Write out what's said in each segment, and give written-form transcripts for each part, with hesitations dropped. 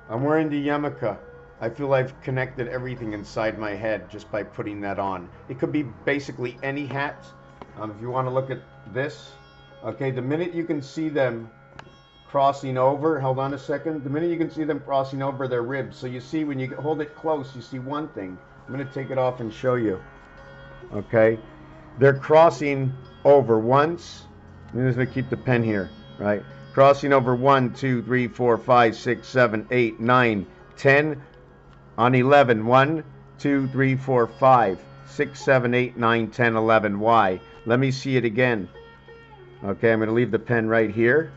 I'm wearing the yarmulke. I feel I've connected everything inside my head just by putting that on. It could be basically any hat. If you want to look at this, okay, the minute you can see them crossing over, hold on a second, the minute you can see them crossing over their ribs, so you see when you hold it close, you see one thing. I'm going to take it off and show you, okay? They're crossing over once. I'm just going to keep the pen here, right? Crossing over 1, 2, 3, 4, 5, 6, 7, 8, 9, 10. On 11, 1, 2, 3, 4, 5, 6, 7, 8, 9, 10, 11. Why? Let me see it again. Okay, I'm going to leave the pen right here.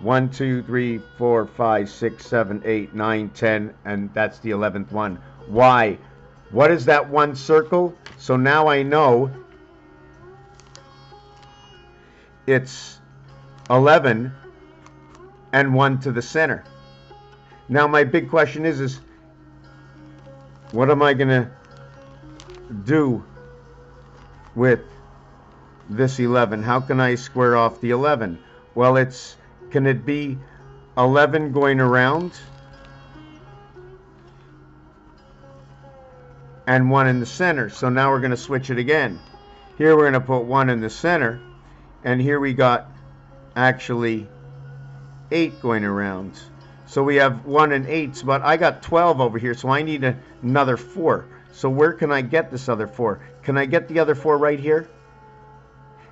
1, 2, 3, 4, 5, 6, 7, 8, 9, 10, and that's the 11th one. Why? What is that one circle? So now I know it's 11 and 1 to the center. Now my big question is what am I going to do with this 11? How can I square off the 11? Well, can it be 11 going around and 1 in the center? So now we're going to switch it again. Here we're going to put 1 in the center, and here we got actually 8 going around. So we have 1 and 8, but I got 12 over here, so I need another 4. So where can I get this other 4? Can I get the other 4 right here?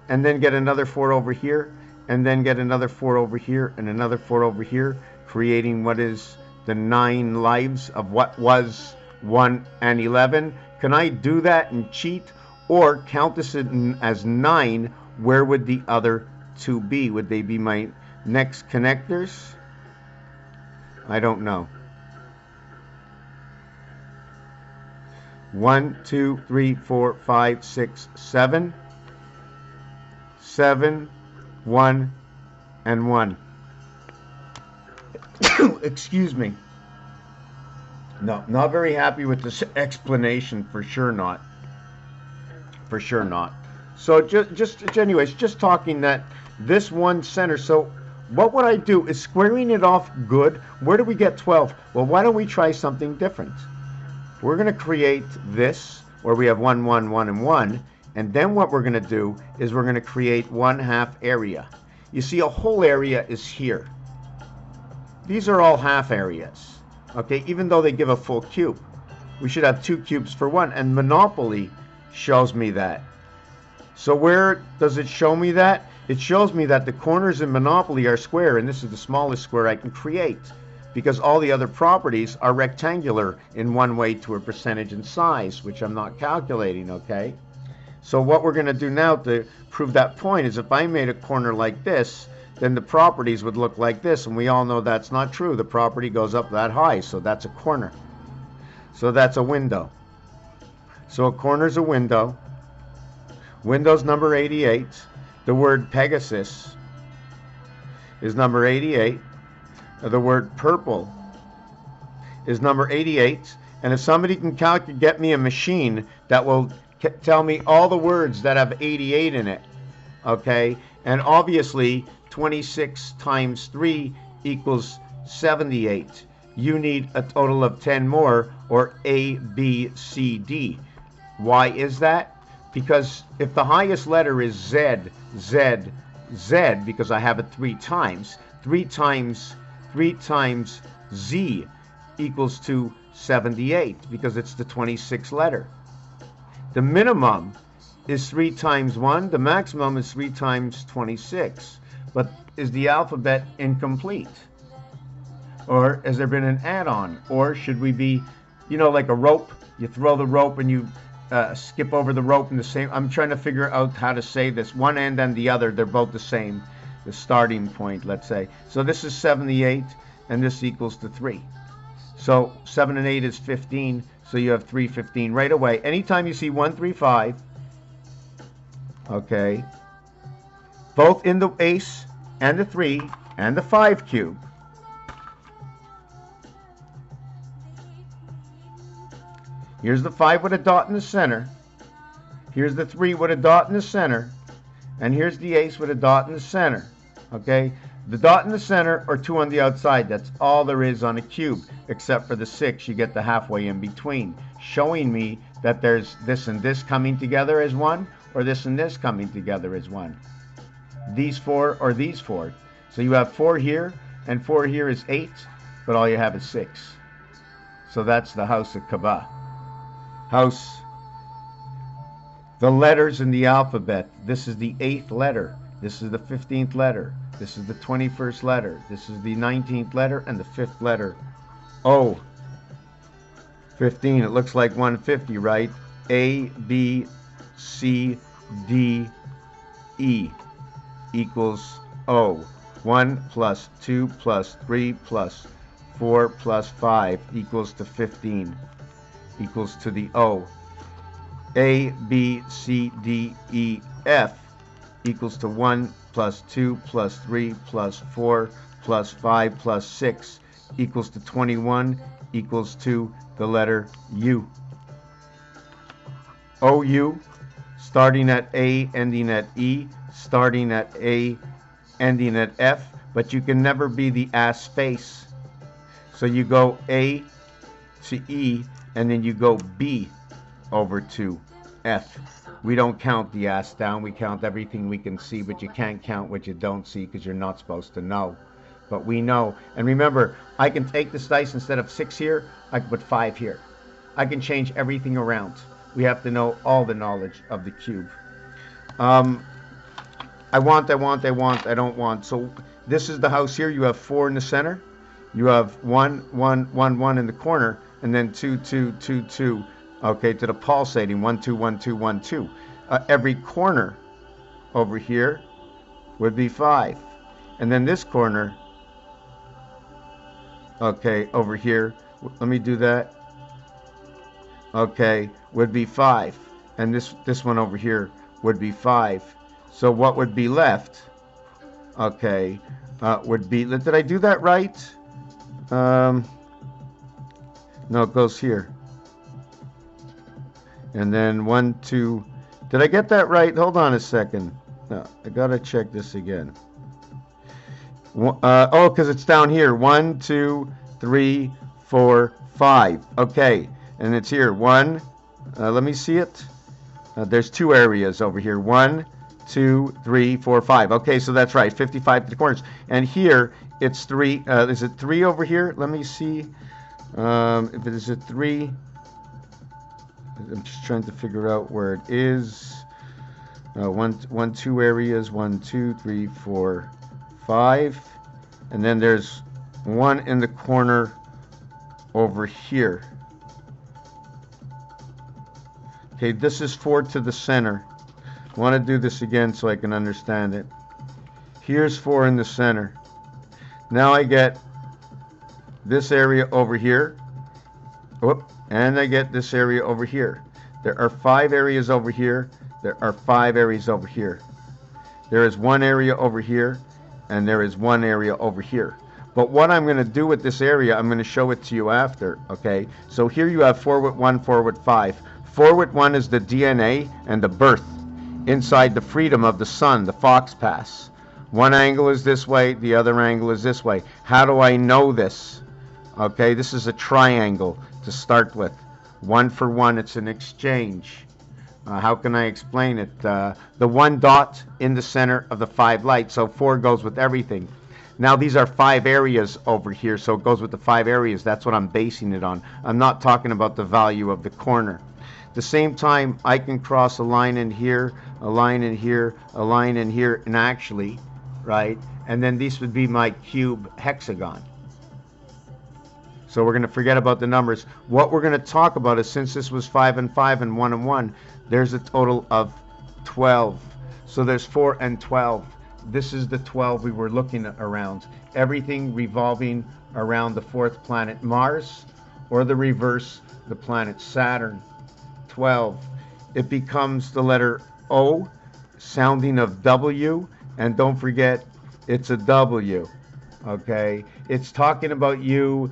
And then get another 4 over here, and then get another 4 over here, and another 4 over here, creating what is the 9 lives of what was 1 and 11. Can I do that and cheat, or count this as 9? Where would the other 2 be? Would they be my next connectors? I don't know. 1, 2, 3, 4, 5, 6, 7. 7, 1, and 1. Excuse me. No, not very happy with this explanation, for sure not. For sure not. So anyways, just talking that this one center. So what would I do? Is squaring it off good? Where do we get 12? Well, why don't we try something different? We're going to create this, where we have 1, 1, 1, and 1. And then what we're going to do is we're going to create 1/2 area. You see, a whole area is here. These are all half areas, okay, even though they give a full cube. We should have 2 cubes for 1, and Monopoly shows me that. So where does it show me that? It shows me that the corners in Monopoly are square, and this is the smallest square I can create, because all the other properties are rectangular in one way to a percentage in size, which I'm not calculating, okay? So what we're going to do now to prove that point is if I made a corner like this, then the properties would look like this, and we all know that's not true. The property goes up that high, so that's a corner. So that's a window. So a corner is a window. Window's number 88. The word Pegasus is number 88. The word purple is number 88. And if somebody can get me a machine that will tell me all the words that have 88 in it, okay? And obviously 26 times 3 equals 78. You need a total of 10 more, or A, B, C, D. Why is that? Because if the highest letter is Z, Z, Z, because I have it 3 times, 3 times Z equals to 78, because it's the 26th letter. The minimum is 3 times 1. The maximum is 3 times 26. But is the alphabet incomplete? Or has there been an add-on? Or should we be, like a rope? You throw the rope and you skip over the rope in the same. I'm trying to figure out how to say this. One end and the other, they're both the same. The starting point, let's say. So this is 78, and this equals to 3. So 7 and 8 is 15. So you have 315 right away. Anytime you see 1, 3, 5, okay, both in the ace and the 3 and the 5 cube, here's the 5 with a dot in the center, here's the 3 with a dot in the center, and here's the ace with a dot in the center, okay? The dot in the center or 2 on the outside. That's all there is on a cube, except for the 6. You get the halfway in between, showing me that there's this and this coming together as 1, or this and this coming together as 1. These 4 or these 4. So you have 4 here, and 4 here is 8, but all you have is 6. So that's the house of Kaba. House. The letters in the alphabet. This is the 8th letter. This is the 15th letter. This is the 21st letter. This is the 19th letter and the 5th letter. O. 15. It looks like 150, right? A, B, C, D, E equals O. 1 plus 2 plus 3 plus 4 plus 5 equals to 15. Equals to the O. A, B, C, D, E, F equals to 1 plus 2 plus 3 plus 4 plus 5 plus 6 equals to 21 equals to the letter U. OU, starting at A, ending at E, starting at A, ending at F, but you can never be the ass face. So you go A to E, and then you go B over to F. We don't count the ass down. We count everything we can see, but you can't count what you don't see because you're not supposed to know. But we know. And remember, I can take this dice, instead of 6 here, I can put 5 here. I can change everything around. We have to know all the knowledge of the cube. I don't want. So this is the house here. You have 4 in the center. You have 1, 1, 1, 1 in the corner, and then 2, 2, 2, 2. Okay, to the pulsating 1, 2, 1, 2, 1, 2. Every corner over here would be 5, and then this corner, okay, over here, let me do that. Okay, would be 5, and this one over here would be 5. So what would be left? Okay, would be. Did I do that right? No, it goes here. And then 1, 2. Did I get that right? Hold on a second. No, I gotta check this again. Oh, because it's down here. 1, 2, 3, 4, 5. Okay, and it's here. 1. Let me see it. There's 2 areas over here. 1, 2, 3, 4, 5. Okay, so that's right. 55 to the corners. And here it's 3. Is it 3 over here? Let me see. If it is a 3. I'm just trying to figure out where it is. 1, 2 areas. 1, 2, 3, 4, 5. And then there's 1 in the corner over here. Okay, this is 4 to the center. I want to do this again so I can understand it. Here's 4 in the center. Now I get this area over here. Whoop. And I get this area over here. There are 5 areas over here. There are 5 areas over here. There is 1 area over here, and there is 1 area over here. But what I'm going to do with this area, I'm going to show it to you after, okay? So here you have 4 with 1, 4 with 5. 4 with 1 is the DNA and the birth inside the freedom of the sun, the Fox Pass. One angle is this way, the other angle is this way. How do I know this? Okay, this is a triangle to start with. 1 for 1, it's an exchange. How can I explain it? The 1 dot in the center of the 5 lights, so 4 goes with everything. Now these are 5 areas over here, so it goes with the 5 areas. That's what I'm basing it on. I'm not talking about the value of the corner. At the same time, I can cross a line in here, a line in here, a line in here, and actually, right? And then this would be my cube hexagon. So we're going to forget about the numbers. What we're going to talk about is, since this was 5 and 5 and 1 and 1, there's a total of 12. So there's 4 and 12. This is the 12 we were looking at around. Everything revolving around the 4th planet Mars, or the reverse, the planet Saturn. 12. It becomes the letter O, sounding of W, and don't forget, it's a W. Okay? It's talking about you.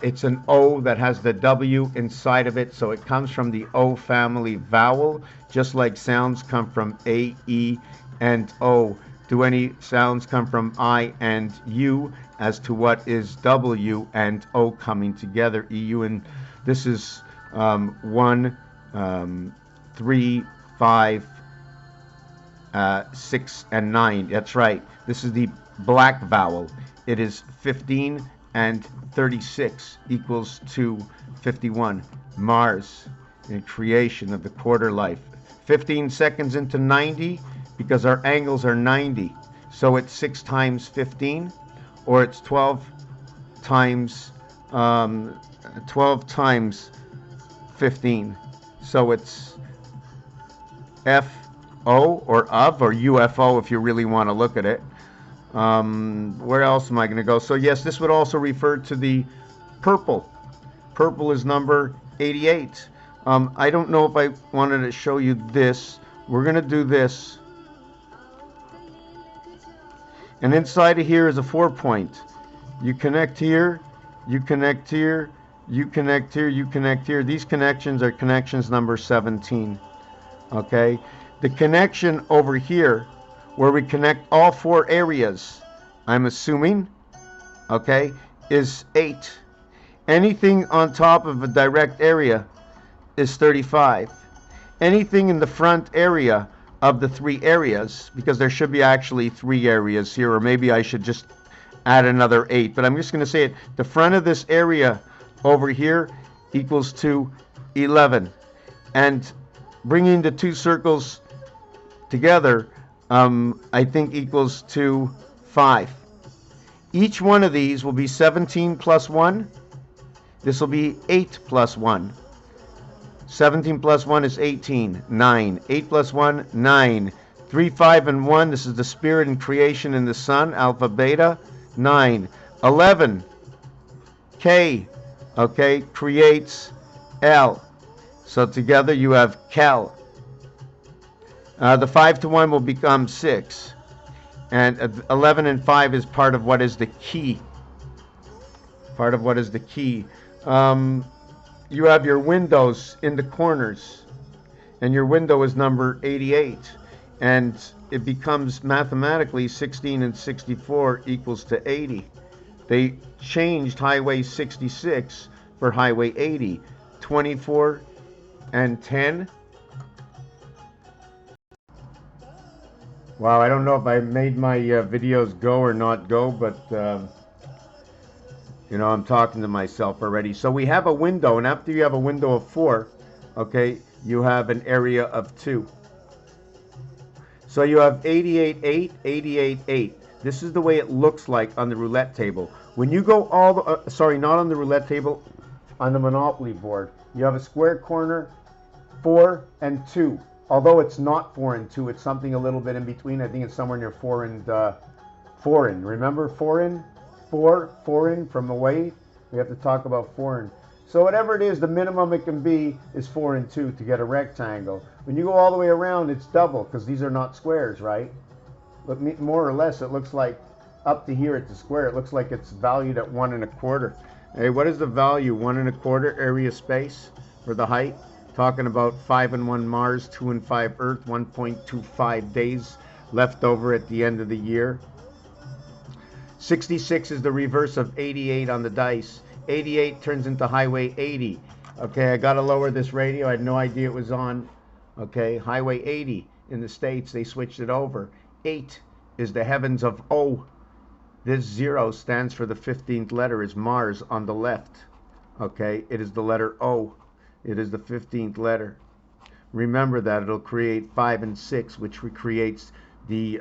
It's an O that has the W inside of it, so it comes from the O family vowel, just like sounds come from A, E, and O. Do any sounds come from I and U as to what is W and O coming together? EU, and this is 1, 3, 5, 6, and 9. That's right. This is the black vowel. It is 15 and 36 equals to 51. Mars in creation of the quarter life. 15 seconds into 90, because our angles are 90. So it's 6 times 15, or it's 12 times 15. So it's FO or of or UFO if you really want to look at it. Where else am I going to go? So yes, this would also refer to the purple. Purple is number 88. I don't know if I wanted to show you this. We're going to do this. And inside of here is a 4-point. You connect here, you connect here, you connect here, you connect here. These connections are connections number 17. Okay? The connection over here, where we connect all 4 areas, I'm assuming, okay, is 8. Anything on top of a direct area is 35. Anything in the front area of the 3 areas, because there should be actually 3 areas here, or maybe I should just add another 8, but I'm just going to say it. The front of this area over here equals to 11. And bringing the 2 circles together, I think equals to 5. Each one of these will be 17 plus 1. This will be 8 plus 1. 17 plus 1 is 18. 9. 8 plus 1, 9. 3, 5, and 1. This is the spirit and creation in the sun. Alpha, beta. 9. 11. K. Okay. Creates L. So together you have Cal. The 5 to 1 will become 6. And 11 and 5 is part of what is the key. Part of what is the key. You have your windows in the corners, and your window is number 88, and it becomes mathematically 16 and 64 equals to 80. They changed Highway 66 for Highway 80. 24 and 10. Wow, I don't know if I made my videos go or not go, but you know, I'm talking to myself already. So we have a window, and after you have a window of 4, okay, you have an area of 2. So you have 88, 8, 88, 8. This is the way it looks like on the roulette table. When you go all the, sorry, not on the roulette table, on the Monopoly board, you have a square corner, 4 and 2. Although it's not 4 and 2, it's something a little bit in between. I think it's somewhere near 4 and 4 in. Remember 4 in? 4 in from away. We have to talk about 4 in. So whatever it is, the minimum it can be is 4 and 2 to get a rectangle. When you go all the way around, it's double, because these are not squares, right? But more or less, it looks like up to here it's a square. It looks like it's valued at 1 1/4. Hey, what is the value? 1 1/4 area space for the height. Talking about 5 and 1 Mars, 2 and 5 Earth, 1.25 days left over at the end of the year. 66 is the reverse of 88 on the dice. 88 turns into Highway 80. Okay, I gotta lower this radio. I had no idea it was on. Okay, Highway 80 in the States, they switched it over. 8 is the heavens of O. This 0 stands for the 15th letter, is Mars on the left. Okay, it is the letter O. It is the 15th letter. Remember that it'll create 5 and 6, which recreates the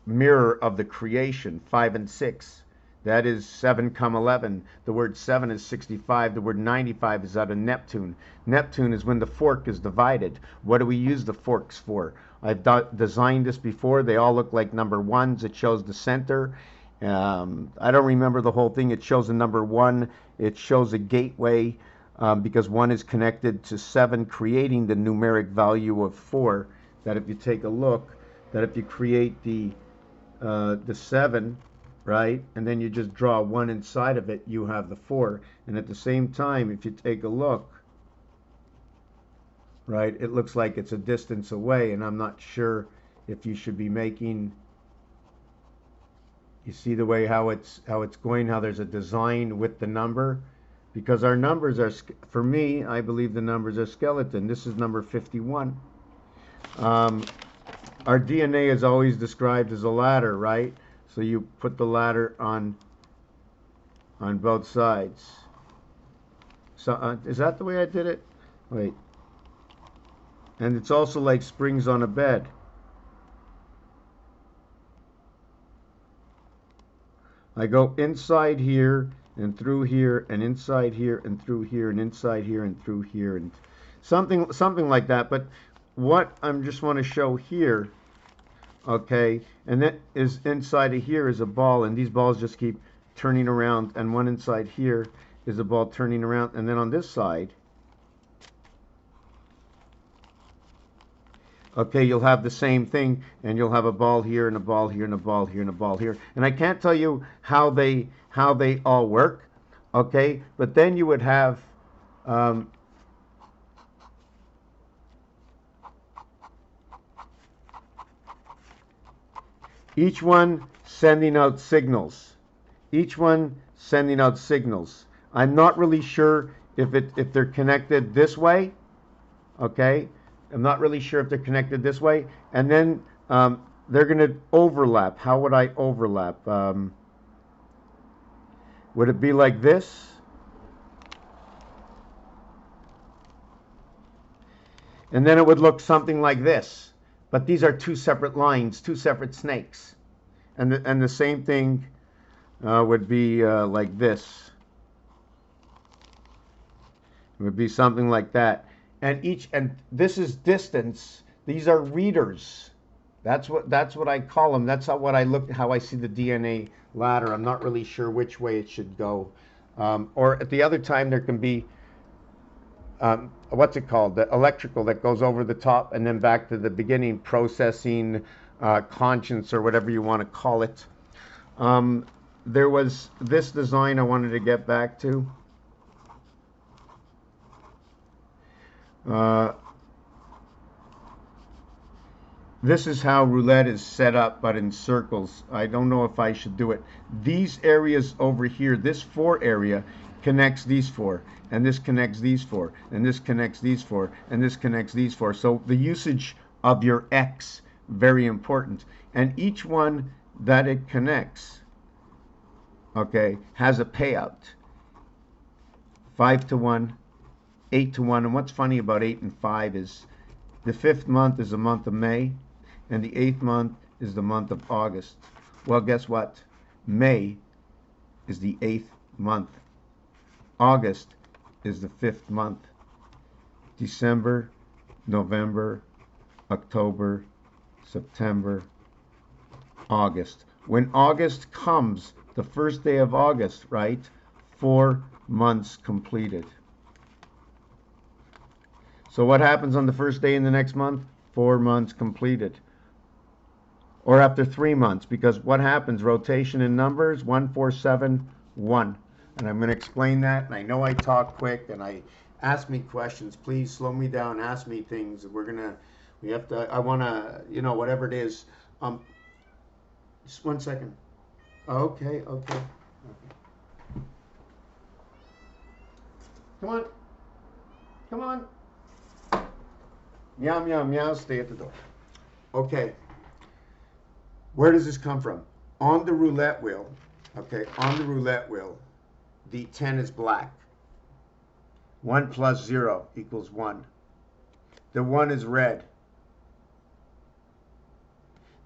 mirror of the creation. 5 and 6. That is 7 come 11. The word 7 is 65. The word 95 is out of Neptune. Neptune is when the fork is divided. What do we use the forks for? I've designed this before. They all look like number 1s. It shows the center. I don't remember the whole thing. It shows a number 1. It shows a gateway. Because 1 is connected to 7, creating the numeric value of 4. That if you take a look, that if you create the 7, right, and then you just draw 1 inside of it, you have the 4. And at the same time, if you take a look, right, it looks like it's a distance away, and I'm not sure if you should be making, you see the way how it's going, how there's a design with the number, because our numbers are, for me, I believe the numbers are skeleton. This is number 51. Our DNA is always described as a ladder, right? So you put the ladder on both sides. So is that the way I did it? Wait. And it's also like springs on a bed. I go inside here and through here and inside here and through here and inside here and through here and something like that. But what I just want to show here, okay, and that is inside of here is a ball, and these balls just keep turning around, and one inside here is a ball turning around, and then on this side, okay, you'll have the same thing, and you'll have a ball here and a ball here and a ball here and a ball here. And I can't tell you how they all work, okay? But then you would have each one sending out signals. Each one sending out signals. I'm not really sure if they're connected this way, okay? I'm not really sure if they're connected this way. And then they're going to overlap. How would I overlap? Would it be like this? And then it would look something like this. But these are two separate lines, two separate snakes. And the same thing would be like this. It would be something like that. And this is distance. These are readers. That's what I call them. That's how I see the DNA ladder. I'm not really sure which way it should go. Or at the other time there can be what's it called? The electrical that goes over the top and then back to the beginning, processing, conscience, or whatever you want to call it. There was this design I wanted to get back to. This is how roulette is set up, but in circles. I don't know if I should do it. These areas over here, this 4 area connects these 4, and this connects these 4, and this connects these 4, and this connects these 4. So the usage of your X, very important. And each one that it connects, okay, has a payout. 5 to 1, 8 to 1. And what's funny about 8 and 5 is the 5th month is the month of May, and the 8th month is the month of August. Well, guess what? May is the 8th month. August is the 5th month. December, November, October, September, August. When August comes, the first day of August, right? 4 months completed. So what happens on the first day in the next month? 4 months completed. Or after 3 months, because what happens? Rotation in numbers, 1, 4, 7, 1. And I'm going to explain that. And I know I talk quick, and I ask me questions. Please slow me down. Ask me things. I want to, whatever it is. Just 1 second. Okay. Come on. Meow, meow, meow, stay at the door. Okay. Where does this come from? On the roulette wheel, okay, the 10 is black. 1 plus 0 equals 1. The 1 is red.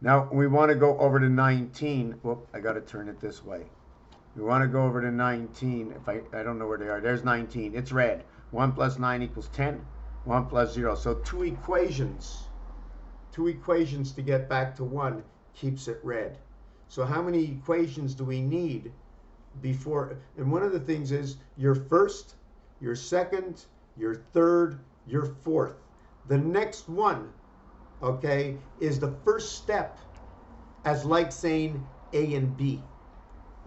Now, we want to go over to 19. Whoop, I got to turn it this way. We want to go over to 19. If I don't know where they are. There's 19. It's red. 1 plus 9 equals 10. 1 plus 0. So two equations to get back to 1 keeps it red. So how many equations do we need before? And one of the things is your first, your second, your third, your fourth. The next one, okay, is the first step, as like saying A and B.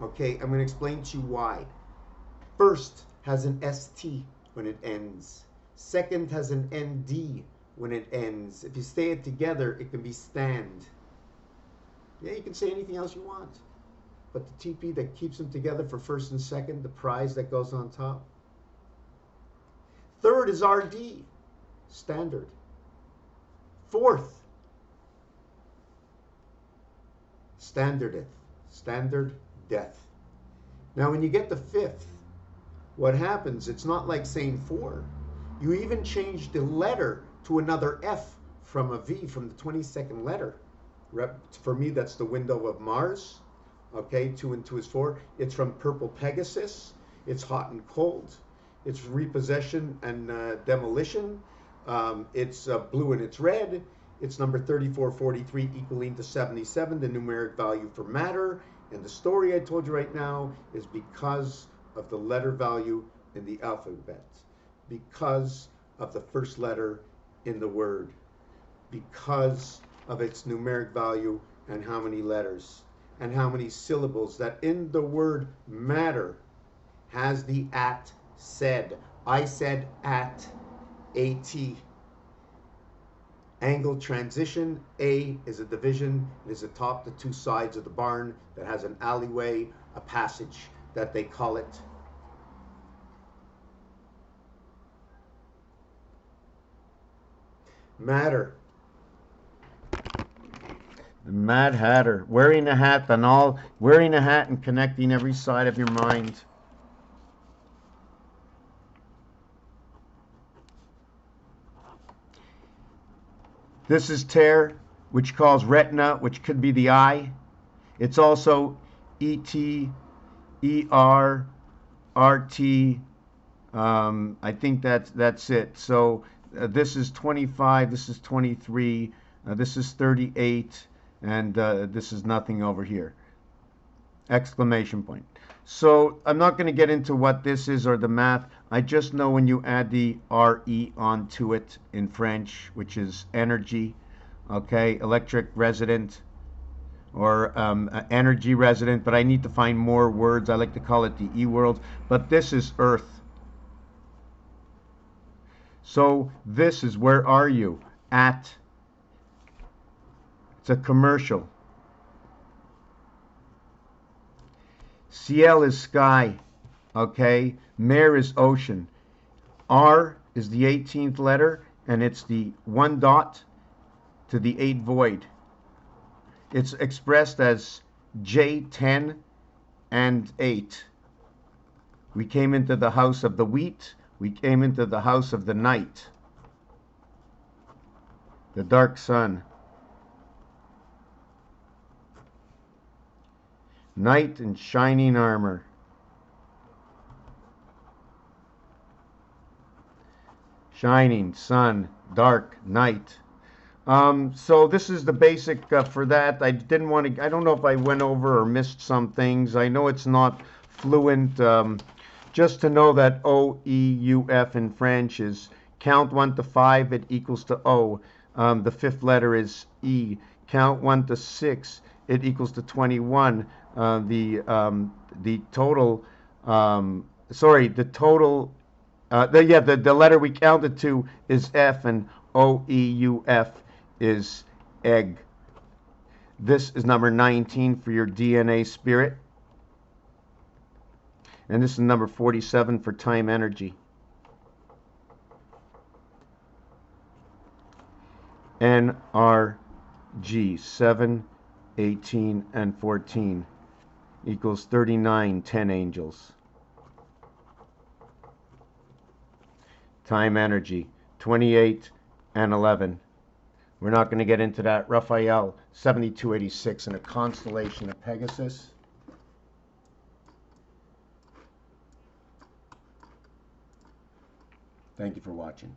Okay, I'm going to explain to you why. First has an ST when it ends. Second has an ND when it ends. If you say it together, it can be stand. Yeah, you can say anything else you want. But the TP that keeps them together for first and second, the prize that goes on top. Third is RD, standard. Fourth, standardeth, standard death. Now when you get the fifth, what happens, it's not like saying 4. You even change the letter to another F from a V, from the 22nd letter. For me, that's the window of Mars. Okay, 2 and 2 is 4. It's from Purple Pegasus. It's hot and cold. It's repossession and demolition. It's blue and it's red. It's number 3443 equaling to 77, the numeric value for matter. And the story I told you right now is because of the letter value in the alphabet, because of the first letter in the word, because of its numeric value and how many letters and how many syllables that in the word matter has the at said. I said at, AT. Angle transition, A is a division. It is atop the 2 sides of the barn that has an alleyway, a passage that they call it. Matter. The Mad Hatter, wearing a hat and connecting every side of your mind. This is tear, which calls retina, which could be the eye. It's also ET, ER, RT. I think that's it. So this is 25, this is 23, this is 38, and this is nothing over here. Exclamation point. So I'm not going to get into what this is or the math. I just know when you add the RE onto it in French, which is energy, okay, electric resident, or energy resident, but I need to find more words. I like to call it the E world, but this is Earth. So this is, where are you? At. It's a commercial. Ciel is sky, okay? Mer is ocean. R is the 18th letter, and it's the 1 dot to the 8 void. It's expressed as J10 and 8. We came into the house of the wheat. We came into the house of the night. The dark sun. Knight in shining armor. Shining, sun, dark, night. So this is the basic for that. I didn't want to, I don't know if I went over or missed some things. I know it's not fluent. Just to know that O, E, U, F in French is count 1 to 5, it equals to O. The 5th letter is E. Count 1 to 6, it equals to 21. The total, the letter we counted to is F, and OEUF is egg. This is number 19 for your DNA spirit. And this is number 47 for time energy. NRG, 7, 18, and 14 equals 39 10 angels. Time energy, 28 and 11. We're not going to get into that. Raphael, 7286 in a constellation of Pegasus. Thank you for watching.